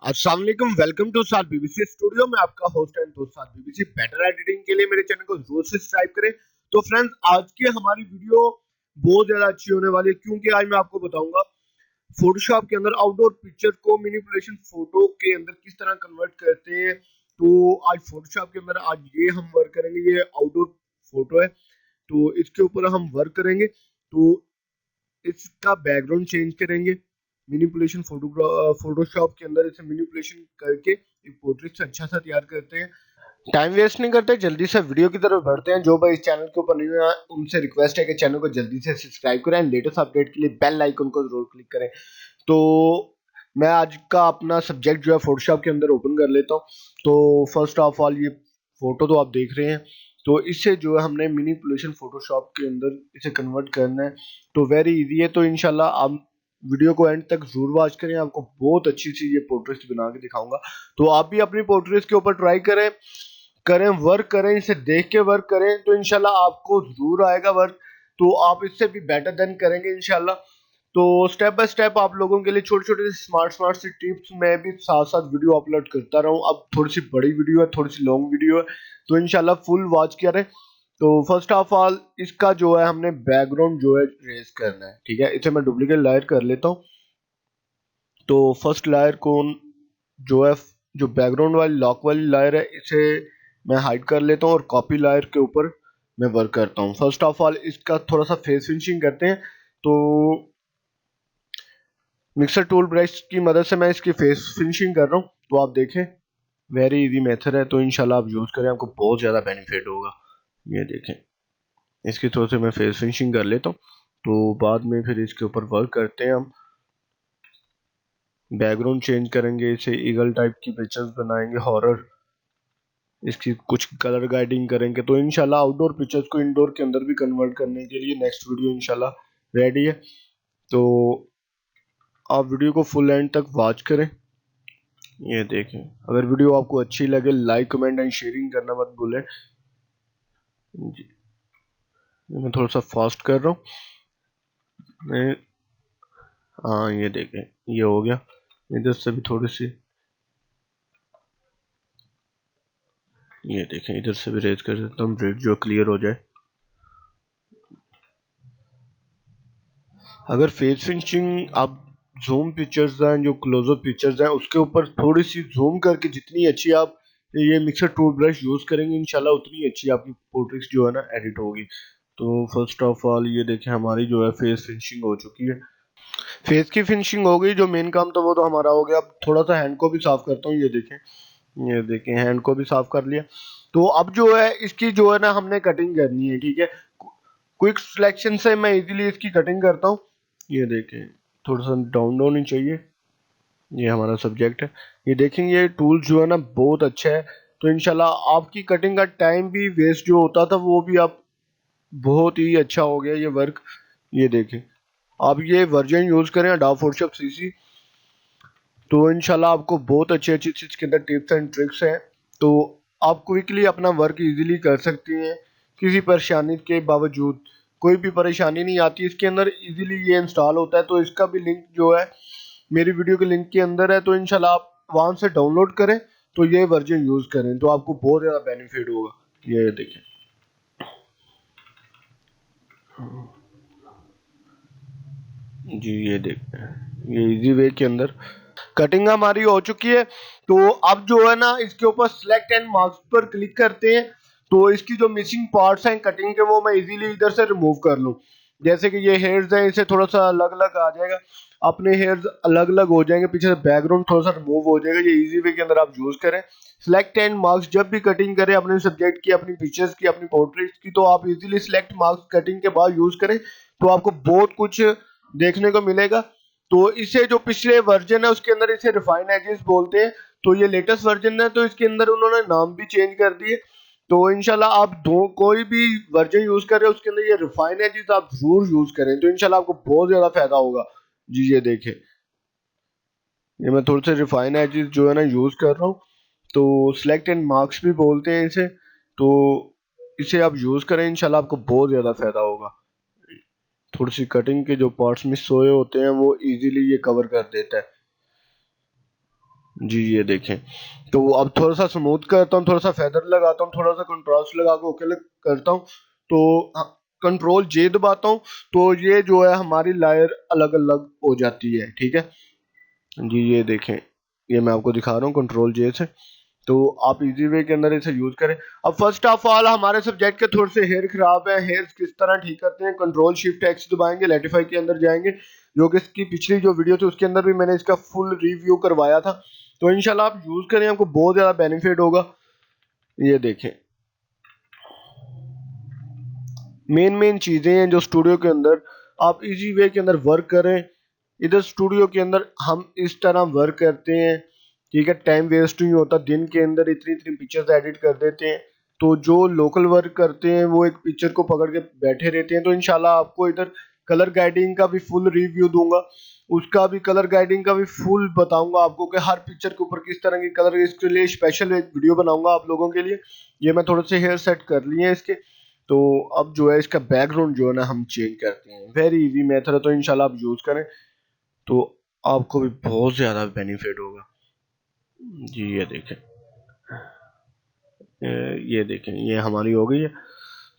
अस्सलाम वालेकुम, welcome to साल बीबीसी स्टूडियो में आपका होस्ट एंड दोस्त साल बीबीसी। बेटर एडिटिंग के लिए मेरे चैनल को जरूर सब्सक्राइब करें। तो फ्रेंड्स, आज की हमारी वीडियो बहुत ज्यादा अच्छी होने वाली है, क्योंकि आज मैं आपको बताऊंगा फोटोशॉप के अंदर आउटडोर पिक्चर को मैनिपुलेशन फोटो के अंदर किस तरह कन्वर्ट करते हैं। तो आज फोटोशॉप के अंदर आज ये हम वर्क करेंगे। ये आउटडोर फोटो है, तो इसके ऊपर हम वर्क करेंगे। तो इसका बैकग्राउंड चेंज करेंगे मैनिपुलेशन फोटोशॉप के अंदर। इसे मैनिपुलेशन करके एक पोर्ट्रेट अच्छा सा तैयार करते हैं। टाइम वेस्ट नहीं करते, जल्दी से वीडियो की तरफ बढ़ते हैं। जो भाई इस चैनल के ऊपर नहीं है उनसे रिक्वेस्ट है कि चैनल को जल्दी से सब्सक्राइब करें, लेटेस्ट अपडेट के लिए बेल आइकन को जरूर क्लिक करें। तो मैं आज का अपना सब्जेक्ट जो है फोटोशॉप के अंदर ओपन कर लेता हूँ। तो फर्स्ट ऑफ ऑल ये फोटो तो आप देख रहे हैं, तो इससे जो है हमने मैनिपुलेशन फोटोशॉप के अंदर इसे कन्वर्ट करना है। तो वेरी इजी है। तो इंशाल्लाह आप वीडियो को एंड तक जरूर वॉच करें, आपको बहुत अच्छी सी ये पोर्ट्रेट बना के दिखाऊंगा। तो आप भी अपनी पोर्ट्रेट के ऊपर ट्राई करें वर्क करें, इसे देख के वर्क करें, तो इंशाल्लाह आपको जरूर आएगा वर्क। तो आप इससे भी बेटर देन करेंगे इंशाल्लाह। तो स्टेप बाय स्टेप आप लोगों के लिए छोटे छोटे स्मार्ट सी टिप्स मैं भी साथ साथ वीडियो अपलोड करता रहूं। अब थोड़ी सी बड़ी वीडियो है, थोड़ी सी लॉन्ग वीडियो है, तो इंशाल्लाह फुल वॉच करें। तो फर्स्ट ऑफ ऑल इसका जो है हमने बैकग्राउंड जो है रेज करना है। ठीक है, इसे मैं डुप्लीकेट लेयर कर लेता हूँ। तो फर्स्ट लेयर को जो है, जो बैकग्राउंड वाली लॉक वाली लेयर है, इसे मैं हाइड कर लेता हूँ और कॉपी लेयर के ऊपर मैं वर्क करता हूँ। फर्स्ट ऑफ ऑल इसका थोड़ा सा फेस फिनिशिंग करते हैं। तो मिक्सर टूल ब्रश की मदद से मैं इसकी फेस फिनिशिंग कर रहा हूँ। तो आप देखें, वेरी इजी मेथड है। तो इंशाल्लाह आप यूज़ करें, आपको बहुत ज़्यादा बेनिफिट होगा। ये देखें, इसके थ्रू से मैं फेस फिनिशिंग कर लेता हूँ। तो बाद में फिर इसके ऊपर वर्क करते हैं हम। बैकग्राउंड चेंज करेंगे, इसे ईगल टाइप की पिक्चर्स बनाएंगे, हॉरर, इसकी कुछ कलर गाइडिंग करेंगे। तो इंशाल्लाह आउटडोर पिक्चर्स को इंडोर के अंदर भी कन्वर्ट करने के लिए नेक्स्ट वीडियो इंशाल्लाह रेडी है। तो आप वीडियो को फुल एंड तक वॉच करें। ये देखें, अगर वीडियो आपको अच्छी लगे लाइक कमेंट एंड शेयरिंग करना मत भूलें जी। मैं थोड़ा सा फास्ट कर रहा हूँ मैं। हाँ ये देखें, ये हो गया। इधर से भी थोड़ी सी, ये देखें इधर से भी रेज कर देता हूँ, रेड जो क्लियर हो जाए। अगर फेस फिनिशिंग आप जूम पिक्चर्स हैं, जो क्लोजअप पिक्चर्स हैं, उसके ऊपर थोड़ी सी जूम करके जितनी अच्छी आप ये मिक्सर टूल ब्रश यूज करेंगे इंशाल्लाह उतनी अच्छी आपकी पोर्ट्रेट जो है ना एडिट होगी। तो फर्स्ट ऑफ ऑल ये देखें, हमारी जो है फेस फिनिशिंग हो चुकी है। फेस की फिनिशिंग हो गई, जो मेन काम था वो तो हमारा हो गया। अब थोड़ा सा हैंड को भी साफ करता हूँ। ये देखें हैंड को भी साफ कर लिया। तो अब जो है इसकी जो है ना हमने कटिंग करनी है। ठीक है, क्विक सिलेक्शन से मैं इजीली इसकी कटिंग करता हूँ। ये देखें, थोड़ा सा डाउन डाउन ही चाहिए। ये हमारा सब्जेक्ट है। ये देखेंगे, ये टूल जो है ना बहुत अच्छा है। तो इंशाल्लाह आपकी कटिंग का टाइम भी वेस्ट जो होता था वो भी अब बहुत ही अच्छा हो गया ये वर्क। ये देखें, आप ये वर्जन यूज करें अडोब फोटोशॉप सीसी, तो इंशाल्लाह आपको बहुत अच्छी अच्छी चीज के अंदर टिप्स एंड ट्रिक्स हैं। तो आप क्विकली अपना वर्क इजीली कर सकती हैं किसी परेशानी के बावजूद। कोई भी परेशानी नहीं आती इसके अंदर, इजीली ये इंस्टॉल होता है। तो इसका भी लिंक जो है मेरी वीडियो के लिंक के अंदर है। तो इंशाल्लाह आप वहां से डाउनलोड करें, तो ये वर्जन यूज करें, तो आपको बहुत ज़्यादा बेनिफिट होगा। ये देखें जी, ये देखें, ये इजी वे के अंदर कटिंग हमारी हो चुकी है। तो अब जो है ना इसके ऊपर सिलेक्ट एंड मार्क्स पर क्लिक करते हैं। तो इसकी जो मिसिंग पार्ट्स हैं कटिंग के, वो मैं इजीली इधर से रिमूव कर लूं। जैसे कि ये हेयर्स हैं, इसे थोड़ा सा अलग अलग आ जाएगा, अपने हेयर्स अलग अलग हो जाएंगे, पीछे से बैकग्राउंड थोड़ा सा रिमूव हो जाएगा। ये इजी वे के अंदर आप यूज करें। सिलेक्ट एंड मार्क्स जब भी कटिंग करें अपने सब्जेक्ट की, अपनी पिक्चर्स की, अपनी पोर्ट्रेट्स की, तो आप इजीली सिलेक्ट मार्क्स कटिंग के बाद यूज करें, तो आपको बहुत कुछ देखने को मिलेगा। तो इसे जो पिछले वर्जन है उसके अंदर इसे रिफाइन एजेस बोलते हैं। तो ये लेटेस्ट वर्जन है, तो इसके अंदर उन्होंने नाम भी चेंज कर दिए। तो इंशाल्लाह आप दो कोई भी वर्जन यूज कर रहे हो उसके अंदर ये रिफाइन एजेस आप जरूर यूज करें, तो इंशाल्लाह आपको बहुत ज्यादा फायदा होगा जी। ये देखें, ये मैं थोड़े से रिफाइन एजेस जो है ना यूज कर रहा हूँ। तो सिलेक्ट एंड मार्क्स भी बोलते हैं इसे। तो इसे आप यूज करें, इंशाल्लाह आपको बहुत ज्यादा फायदा होगा। थोड़ी सी कटिंग के जो पार्ट्स मिस हुए होते हैं वो इजीली ये कवर कर देता है। जी ये देखें। तो अब थोड़ा सा स्मूथ करता हूँ, थोड़ा सा फेदर लगाता हूँ, थोड़ा सा कंट्रास्ट लगा के ओके करता हूँ। तो कंट्रोल जे दबाता हूँ तो ये जो है हमारी लायर अलग अलग हो जाती है। ठीक है जी, ये देखें, ये मैं आपको दिखा रहा हूँ कंट्रोल जे से। तो आप इजी वे के अंदर इसे यूज करें। अब फर्स्ट ऑफ ऑल हमारे सब्जेक्ट के थोड़े से हेयर खराब है, हेयर किस तरह ठीक करते हैं, कंट्रोल शिफ्ट एक्स दबाएंगे, लेटिफाई के अंदर जाएंगे, जो कि इसकी पिछली जो वीडियो थी उसके अंदर भी मैंने इसका फुल रिव्यू करवाया था। तो इंशाल्लाह आप यूज करें, आपको बहुत ज्यादा बेनिफिट होगा। ये देखें, मेन चीजें हैं जो स्टूडियो के अंदर आप इजी वे के अंदर वर्क करें। इधर स्टूडियो के अंदर हम इस तरह वर्क करते हैं, ठीक है, टाइम वेस्ट नहीं होता, दिन के अंदर इतनी इतनी पिक्चर्स एडिट कर देते हैं। तो जो लोकल वर्क करते हैं वो एक पिक्चर को पकड़ के बैठे रहते हैं। तो इंशाल्लाह आपको इधर कलर गाइडिंग का भी फुल रिव्यू दूंगा, उसका भी कलर गाइडिंग का भी फुल बताऊंगा आपको कि हर पिक्चर के ऊपर किस तरह की कलर, इसके लिए स्पेशल एक वीडियो बनाऊंगा आप लोगों के लिए। ये मैं थोड़े से हेयर सेट कर लिए हैं इसके। तो अब जो है इसका बैकग्राउंड जो है ना हम चेंज करते हैं, वेरी इजी मेथड है, तो इंशाल्लाह आप यूज करें तो आपको भी बहुत ज्यादा बेनिफिट होगा। जी ये देखें, ये देखें, ये हमारी हो गई है।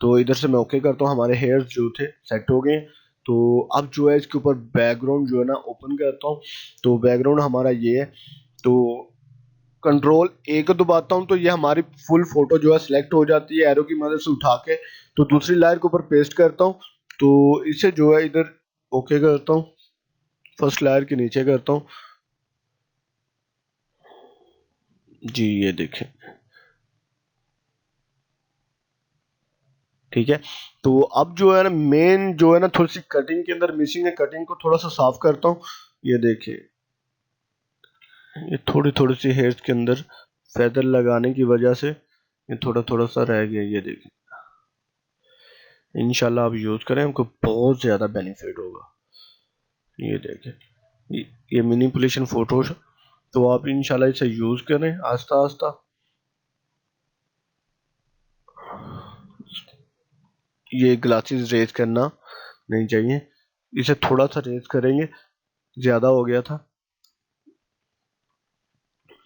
तो इधर से मैं ओके करता हूँ, हमारे हेयर्स जो थे सेट हो गए। तो अब जो है इसके ऊपर बैकग्राउंड जो है ना ओपन करता हूँ। तो बैकग्राउंड हमारा ये है। तो कंट्रोल ए को दबाता हूँ तो ये हमारी फुल फोटो जो है सिलेक्ट हो जाती है एरो की मदद से उठा के। तो दूसरी लायर के ऊपर पेस्ट करता हूँ। तो इसे जो है इधर ओके करता हूँ, फर्स्ट लायर के नीचे करता हूँ। जी ये देखें, ठीक है। तो अब जो है ना मेन जो है ना थोड़ी सी कटिंग के अंदर मिसिंग है, कटिंग को थोड़ा सा साफ करता हूँ। ये देखिए, ये थोड़ी थोड़ी सी हेयर्स के अंदर फेदर लगाने की वजह से ये थोड़ा थोड़ा सा रह गया। ये देखिए, इंशाल्लाह आप यूज करें, आपको बहुत ज्यादा बेनिफिट होगा। ये देखें, ये मैनिपुलेशन फोटोज, तो आप इंशाल्लाह इसे यूज करें आस्ता आस्ता। ये ग्लासेस रेज करना नहीं चाहिए, इसे थोड़ा सा रेज करेंगे, ज्यादा हो गया था।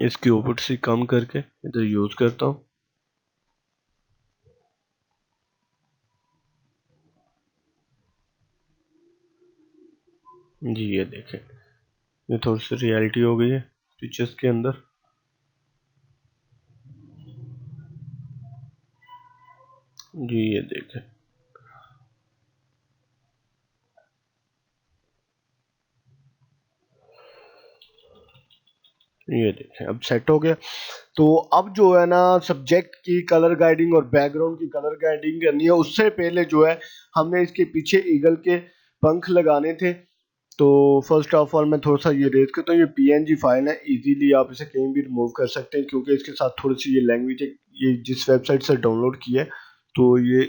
इसकी ओपिटसी कम करके इधर यूज करता हूँ। जी ये देखें, ये थोड़ी सी रियलिटी हो गई है पिक्चर्स के अंदर। जी ये देखें, ये देखें, अब सेट हो गया। तो अब जो है ना सब्जेक्ट की कलर गाइडिंग और बैकग्राउंड की कलर गाइडिंग करनी है, उससे पहले जो है हमने इसके पीछे ईगल के पंख लगाने थे। तो फर्स्ट ऑफ ऑल मैं थोड़ा सा ये रेज करता हूँ, ये पीएनजी फाइल है, इजीली आप इसे कहीं भी रिमूव कर सकते हैं क्योंकि इसके साथ थोड़ी सी ये लैंग्वेज है, ये जिस वेबसाइट से डाउनलोड की है तो ये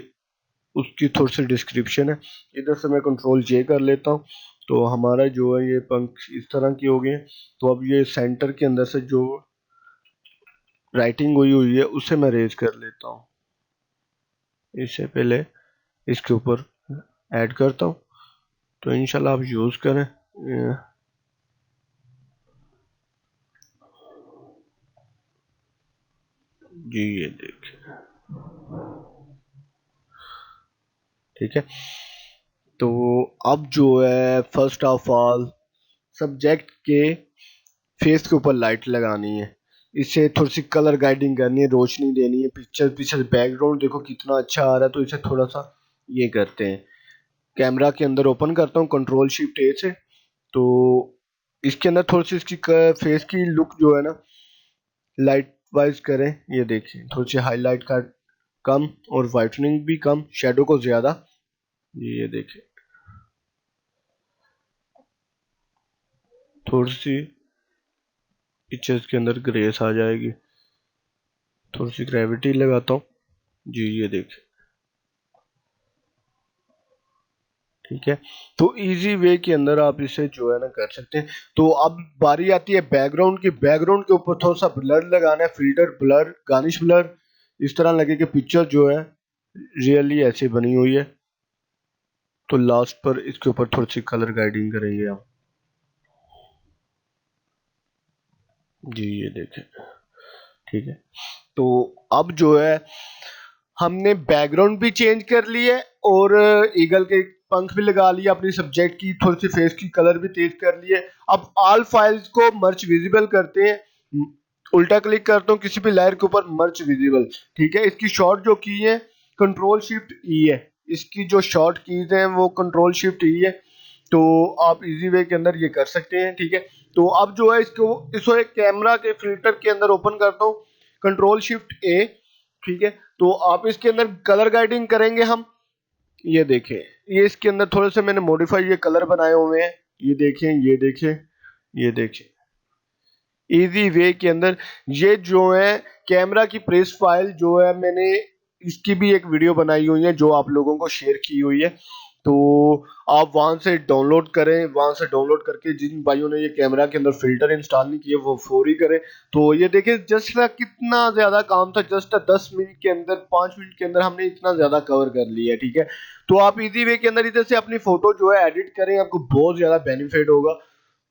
उसकी थोड़ी सी डिस्क्रिप्शन है। इधर से मैं कंट्रोल जे कर लेता हूँ। तो हमारा जो है ये पंख इस तरह की हो गए। तो अब ये सेंटर के अंदर से जो राइटिंग हुई हुई है उसे मैं रेज कर लेता हूँ। इससे पहले इसके ऊपर ऐड करता हूँ। तो इंशाल्लाह आप यूज़ करें। जी ये देखिए, ठीक है। तो अब जो है फर्स्ट ऑफ ऑल सब्जेक्ट के फेस के ऊपर लाइट लगानी है, इसे थोड़ी सी कलर गाइडिंग करनी है, रोशनी देनी है, पिक्चर पीछे बैकग्राउंड देखो कितना अच्छा आ रहा है। तो इसे थोड़ा सा ये करते हैं, कैमरा के अंदर ओपन करता हूँ कंट्रोल शिफ्ट ए से। तो इसके अंदर थोड़ी सी इसकी फेस की लुक जो है ना लाइट वाइज करें। ये देखिए, थोड़ी सी हाईलाइट का कम और वाइटनिंग भी कम, शेडो को ज्यादा। ये देखिए, थोड़ी सी पिक्चर्स के अंदर ग्रेस आ जाएगी, थोड़ी सी ग्रेविटी लगाता हूँ। जी ये देखिए, ठीक है। तो इजी वे के अंदर आप इसे जो है ना कर सकते हैं। तो अब बारी आती है बैकग्राउंड की। बैकग्राउंड के ऊपर थोड़ा सा ब्लर लगाना है, फिल्टर ब्लर, गार्निश ब्लर, इस तरह लगे कि पिक्चर जो है रियली ऐसे बनी हुई है। तो लास्ट पर इसके ऊपर थोड़ी सी कलर गाइडिंग करेंगे हम। जी ये देखें, ठीक है। तो अब जो है हमने बैकग्राउंड भी चेंज कर ली है और ईगल के पंख भी लगा लिए, अपनी सब्जेक्ट की थोड़ी सी फेस की कलर भी तेज कर लिए। अब ऑल फाइल्स को मर्ज विजिबल करते हैं, उल्टा क्लिक करता हूँ किसी भी लेयर के ऊपर, मर्ज विजिबल, ठीक है। इसकी शॉर्ट जो की है कंट्रोल शिफ्ट ई है, इसकी जो शॉर्ट कीज हैं वो कंट्रोल शिफ्ट ई है। तो आप इजी वे के अंदर ये कर सकते हैं, ठीक है। तो अब जो है इसको एक कैमरा के फिल्टर के अंदर ओपन करता हूँ, कंट्रोल शिफ्ट ए, ठीक है। तो आप इसके अंदर कलर गाइडिंग करेंगे हम, ये देखें, ये इसके अंदर थोड़े से मैंने मॉडिफाई ये कलर बनाए हुए हैं, ये देखें, ये देखें, ये देखें, इजी वे के अंदर। ये जो है कैमरा की प्रेस फाइल जो है मैंने इसकी भी एक वीडियो बनाई हुई है जो आप लोगों को शेयर की हुई है, तो आप वहां से डाउनलोड करें, वहां से डाउनलोड करके जिन भाइयों ने ये कैमरा के अंदर फिल्टर इंस्टॉल नहीं किए वो फौरी करें। तो ये देखिए जस्ट कितना ज्यादा काम था, जस्ट 10 मिनट के अंदर, 5 मिनट के अंदर हमने इतना ज्यादा कवर कर लिया, ठीक है। तो आप इजी वे के अंदर इधर से अपनी फोटो जो है एडिट करें, आपको बहुत ज्यादा बेनिफिट होगा।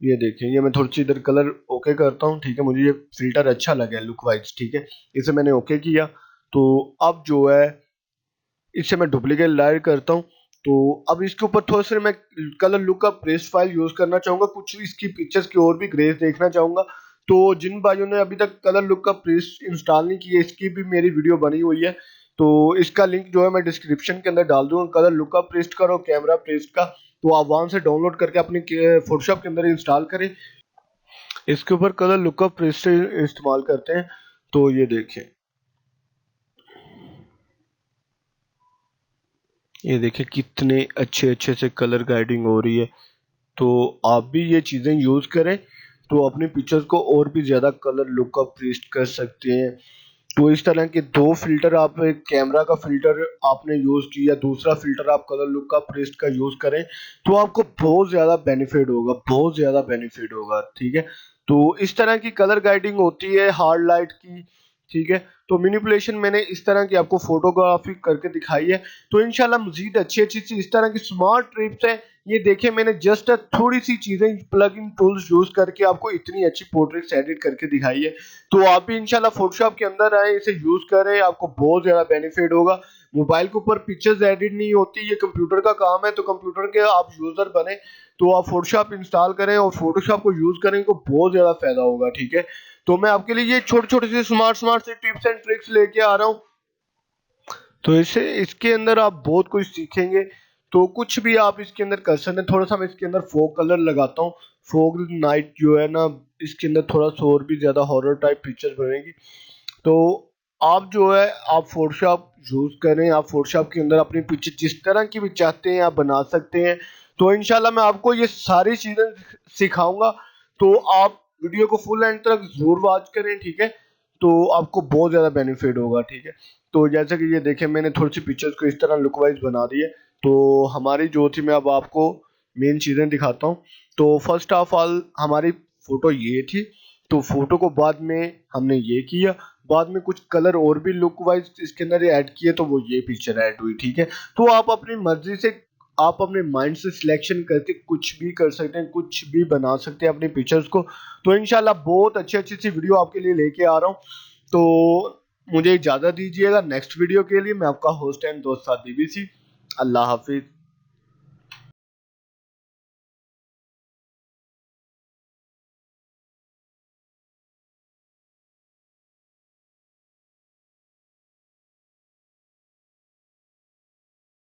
ये देखें, ये मैं थोड़ी सी इधर कलर ओके करता हूँ, ठीक है, मुझे ये फिल्टर अच्छा लगा है लुक वाइज, ठीक है। इसे मैंने ओके किया। तो अब जो है इसे मैं डुप्लीकेट लायर करता हूँ। तो अब इसके ऊपर थोड़ा सा मैं कलर लुक का प्रेस फाइल यूज करना चाहूंगा, कुछ इसकी पिक्चर्स की और भी ग्रेस देखना चाहूंगा। तो जिन भाइयों ने अभी तक कलर लुक का प्रेस इंस्टॉल नहीं किया, इसकी भी मेरी वीडियो बनी हुई है, तो इसका लिंक जो है मैं डिस्क्रिप्शन के अंदर डाल दूंगा। कलर लुक का प्रेस करो, कैमरा प्रेस का, तो आप वहां से डाउनलोड करके अपने फोटोशॉप के अंदर इंस्टॉल करें। इसके ऊपर कलर लुक का प्रेस से इस्तेमाल करते हैं। तो ये देखें, ये देखें कितने अच्छे अच्छे से कलर गाइडिंग हो रही है। तो आप भी ये चीज़ें यूज़ करें तो अपनी पिक्चर्स को और भी ज़्यादा कलर लुक अप पेस्ट कर सकते हैं। तो इस तरह के दो फिल्टर, आप एक कैमरा का फिल्टर आपने यूज़ किया, दूसरा फिल्टर आप कलर लुक का पेस्ट का यूज़ करें, तो आपको बहुत ज़्यादा बेनिफिट होगा, बहुत ज़्यादा बेनिफिट होगा, ठीक है। तो इस तरह की कलर गाइडिंग होती है हार्ड लाइट की, ठीक है। तो मैनिपुलेशन मैंने इस तरह की आपको फोटोग्राफी करके दिखाई है। तो इंशाल्लाह मजीद अच्छी अच्छी सी इस तरह की स्मार्ट ट्रिप्स हैं। ये देखें, मैंने जस्ट थोड़ी सी चीजें प्लग इन टूल्स यूज करके आपको इतनी अच्छी पोर्ट्रेट्स एडिट करके दिखाई है। तो आप भी इंशाल्लाह फोटोशॉप के अंदर आए, इसे यूज करें, आपको बहुत ज्यादा बेनिफिट होगा। मोबाइल के ऊपर पिक्चर्स एडिट नहीं होती, ये कंप्यूटर का काम है। तो कंप्यूटर के आप यूजर बने तो आप फोटोशॉप इंस्टॉल करें और फोटोशॉप को यूज करें, को बहुत ज्यादा फायदा होगा, ठीक है। तो मैं आपके लिए ये छोटे छोटे से स्मार्ट स्मार्ट से टिप्स एंड ट्रिक्स लेके आ रहा हूँ। तो इसे इसके अंदर आप बहुत कुछ सीखेंगे। तो कुछ भी आप इसके अंदर कर सकते हैं। थोड़ा सा मैं इसके अंदर फोक कलर लगाता हूँ, फोक नाइट जो है ना, इसके अंदर थोड़ा सा और भी ज्यादा हॉरर टाइप पिक्चर्स बनेगी। तो आप जो है आप फोटोशॉप यूज करें, आप फोटोशॉप के अंदर अपनी पिक्चर जिस तरह की भी चाहते हैं आप बना सकते हैं। तो इंशाल्लाह मैं आपको ये सारी चीजें सिखाऊंगा। तो आप वीडियो को फुल एंड तक जरूर वॉच करें, ठीक है। तो आपको बहुत ज्यादा बेनिफिट होगा, ठीक है। तो जैसे कि ये देखें, मैंने थोड़ी सी पिक्चर्स को इस तरह लुक वाइज बना दी है। तो हमारी जो थी, मैं अब आपको मेन चीजें दिखाता हूँ। तो फर्स्ट ऑफ ऑल हमारी फोटो ये थी। तो फोटो को बाद में हमने ये किया, बाद में कुछ कलर और भी लुक वाइज इसके अंदर ऐड किए, तो वो ये पिक्चर ऐड हुई, ठीक है। तो आप अपनी मर्जी से, आप अपने माइंड से सिलेक्शन करके कुछ भी कर सकते हैं, कुछ भी बना सकते हैं अपनी पिक्चर्स को। तो इंशाल्लाह बहुत अच्छी अच्छी सी वीडियो आपके लिए लेके आ रहा हूँ। तो मुझे इजाज़त दीजिएगा, नेक्स्ट वीडियो के लिए मैं आपका होस्ट एंड दोस्त साथ बीबीसी। अल्लाह हाफिज।